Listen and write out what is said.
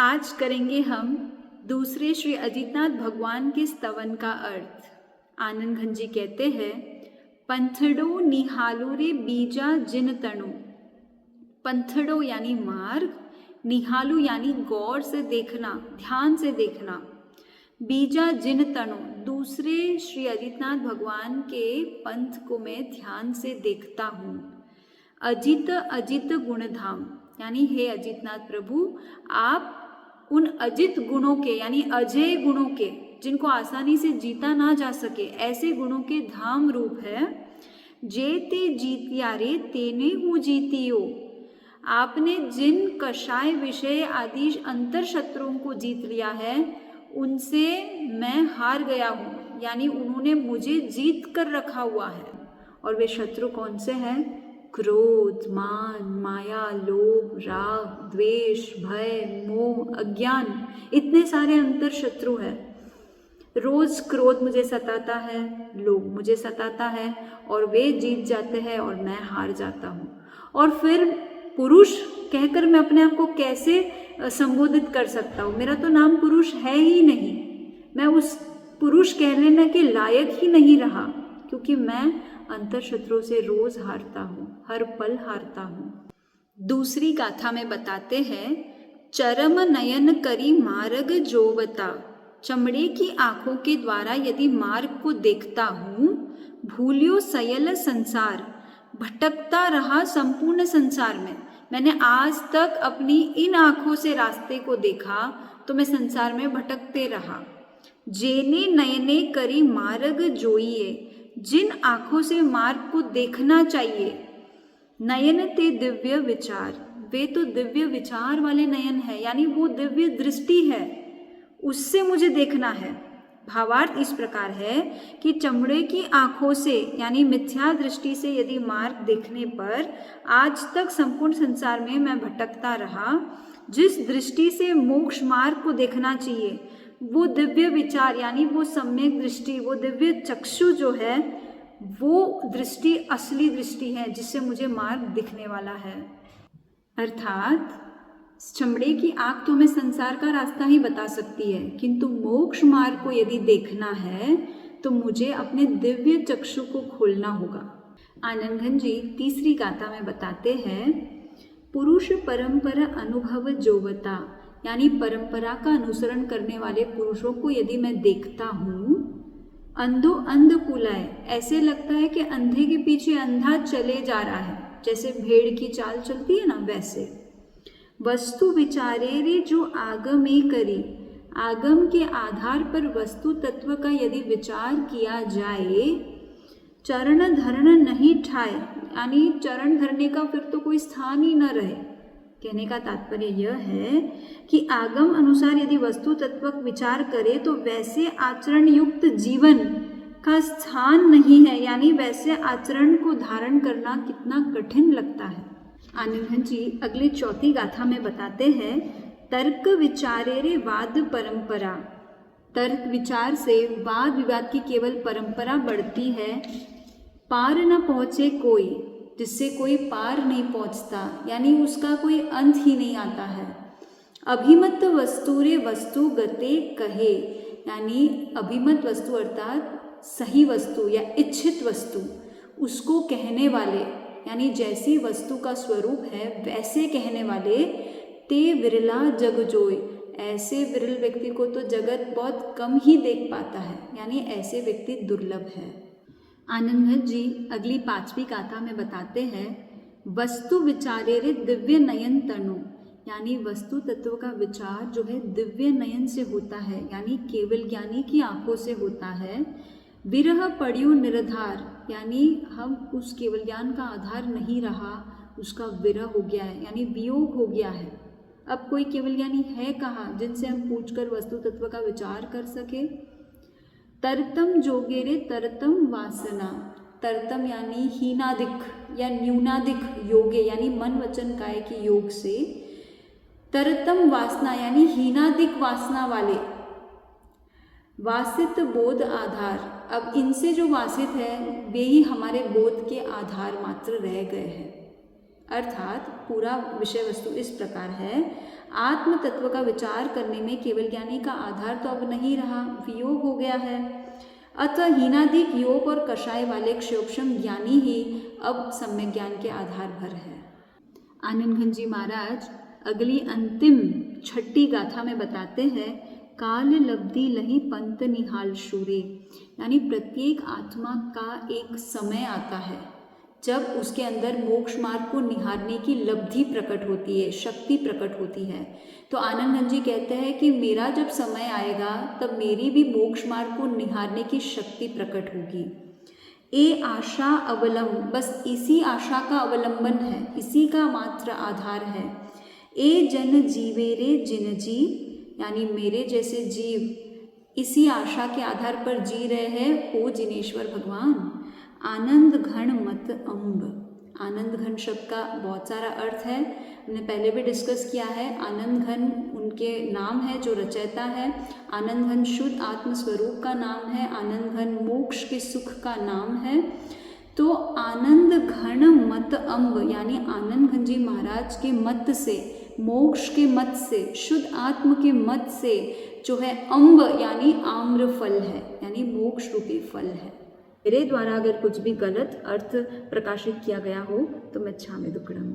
आज करेंगे हम दूसरे श्री अजितनाथ भगवान के स्तवन का अर्थ। आनंद घन जी कहते हैं, पंथड़ो निहालो रे बीजा जिन तणु। पंथड़ो यानी मार्ग, निहालू यानी गौर से देखना, ध्यान से देखना, बीजा जिन तणु दूसरे श्री अजितनाथ भगवान के पंथ को मैं ध्यान से देखता हूँ। अजित अजित गुणधाम यानी हे अजितनाथ प्रभु, आप उन अजित गुणों के यानी अजय गुणों के, जिनको आसानी से जीता ना जा सके, ऐसे गुणों के धाम रूप है। जे ते जीतिया रे तेने हूँ जीतियो। आपने जिन कषाय विषय आदि अंतर शत्रुओं को जीत लिया है, उनसे मैं हार गया हूँ, यानी उन्होंने मुझे जीत कर रखा हुआ है। और वे शत्रु कौन से हैं? क्रोध, मान, माया, लोभ, राग, द्वेष, भय, मोह, अज्ञान, इतने सारे अंतर शत्रु हैं। रोज क्रोध मुझे सताता है, लोभ मुझे सताता है, और वे जीत जाते हैं और मैं हार जाता हूँ। और फिर पुरुष कहकर मैं अपने आप को कैसे संबोधित कर सकता हूँ? मेरा तो नाम पुरुष है ही नहीं। मैं उस पुरुष कहने के लायक ही नहीं रहा, क्योंकि मैं अंतर शत्रु से रोज हारता हूँ, हर पल हारता हूँ। दूसरी गाथा में बताते हैं, चरम नयन करी मार्ग जोवता। चमड़े की आंखों के द्वारा यदि मार्ग को देखता हूँ, भूलियो सयल संसार, भटकता रहा संपूर्ण संसार में। मैंने आज तक अपनी इन आंखों से रास्ते को देखा तो मैं संसार में भटकते रहा। जेने नयने करी मार्ग जोइए, जिन आंखों से मार्ग को देखना चाहिए। नयन ते दिव्य विचार, वे तो दिव्य विचार वाले नयन है, यानी वो दिव्य दृष्टि है, उससे मुझे देखना है। भावार्थ इस प्रकार है कि चमड़े की आंखों से यानी मिथ्या दृष्टि से यदि मार्ग देखने पर आज तक संपूर्ण संसार में मैं भटकता रहा, जिस दृष्टि से मोक्ष मार्ग को देखना चाहिए, वो दिव्य विचार यानी वो सम्यक दृष्टि, वो दिव्य चक्षु जो है, वो दृष्टि असली दृष्टि है जिससे मुझे मार्ग दिखने वाला है। अर्थात चमड़े की आंख तो हमें संसार का रास्ता ही बता सकती है, किंतु मोक्ष मार्ग को यदि देखना है तो मुझे अपने दिव्य चक्षु को खोलना होगा। आनंद घन जी तीसरी गाथा में बताते हैं, पुरुष परंपरा अनुभव जोवता, यानी परंपरा का अनुसरण करने वाले पुरुषों को यदि मैं देखता हूँ, अंधो अंध पुलाए, ऐसे लगता है कि अंधे के पीछे अंधा चले जा रहा है, जैसे भेड़ की चाल चलती है ना, वैसे। वस्तु विचारे रे जो आगमे करी, आगम के आधार पर वस्तु तत्व का यदि विचार किया जाए, चरण धरण नहीं ठाए, यानी चरण धरने का फिर तो कोई स्थान ही न रहे। कहने का तात्पर्य यह है कि आगम अनुसार यदि वस्तु तत्व विचार करे तो वैसे आचरण युक्त जीवन का स्थान नहीं है, यानी वैसे आचरण को धारण करना कितना कठिन लगता है। आनंद जी अगली चौथी गाथा में बताते हैं, तर्क विचारे रे वाद परंपरा, तर्क विचार से वाद विवाद की केवल परंपरा बढ़ती है। पार न पहुँचे कोई, जिससे कोई पार नहीं पहुँचता, यानी उसका कोई अंत ही नहीं आता है। अभिमत वस्तु रे वस्तु गते कहे, यानी अभिमत वस्तु अर्थात सही वस्तु या इच्छित वस्तु, उसको कहने वाले, यानी जैसी वस्तु का स्वरूप है वैसे कहने वाले, ते विरला जग जोय, ऐसे विरल व्यक्ति को तो जगत बहुत कम ही देख पाता है, यानी ऐसे व्यक्ति दुर्लभ है। आनंद जी अगली पांचवी गाथा में बताते हैं, वस्तु विचारे रे दिव्य नयन तनु, यानी वस्तु तत्व का विचार जो है दिव्य नयन से होता है, यानी केवल ज्ञानी की आंखों से होता है। विरह पड़ियो निराधार, यानी हम उस केवल ज्ञान का आधार नहीं रहा, उसका विरह हो गया है, यानी वियोग हो गया है। अब कोई केवल ज्ञानी है कहाँ जिनसे हम पूछकर वस्तु तत्व का विचार कर सके। तरतम जोगेरे तरतम वासना, तरतम यानी हीनादिक या न्यूनादिक योगे, यानी मन वचन काय की योग से, तरतम वासना यानी हीनादिक वासना वाले, वासित बोध आधार, अब इनसे जो वासित है वे ही हमारे बोध के आधार मात्र रह गए हैं। अर्थात पूरा विषय वस्तु इस प्रकार है, आत्म तत्व का विचार करने में केवल ज्ञानी का आधार तो अब नहीं रहा, वियोग हो गया है। अतः हीनादिक योग और कषाय वाले क्षयोक्षम ज्ञानी ही अब सम्यक ज्ञान के आधार भर है। आनंद घन जी महाराज अगली अंतिम छठी गाथा में बताते हैं, काल लब्धि लही पंत निहाल शूरे, यानी प्रत्येक आत्मा का एक समय आता है जब उसके अंदर मोक्ष मार्ग को निहारने की लब्धि प्रकट होती है, शक्ति प्रकट होती है। तो आनंद जी कहते हैं कि मेरा जब समय आएगा तब मेरी भी मोक्ष मार्ग को निहारने की शक्ति प्रकट होगी। ए आशा अवलंब, बस इसी आशा का अवलंबन है, इसी का मात्र आधार है। ए जन जीवेरे जिन जी, यानी मेरे जैसे जीव इसी आशा के आधार पर जी रहे हैं, ओ जिनेश्वर भगवान। आनंद घन मत अम्ब, आनंद घन शब्द का बहुत सारा अर्थ है, हमने पहले भी डिस्कस किया है। आनंद घन उनके नाम है जो रचयिता है, आनंद घन शुद्ध आत्मस्वरूप का नाम है, आनंद घन मोक्ष के सुख का नाम है। तो आनंद घन मत अम्ब, यानी आनंद घन जी महाराज के मत से, मोक्ष के मत से, शुद्ध आत्म के मत से जो है अम्ब यानी आम्र फल है, यानी मोक्ष रूपी फल है। मेरे द्वारा अगर कुछ भी गलत अर्थ प्रकाशित किया गया हो तो मैं क्षामि दुक्कडम।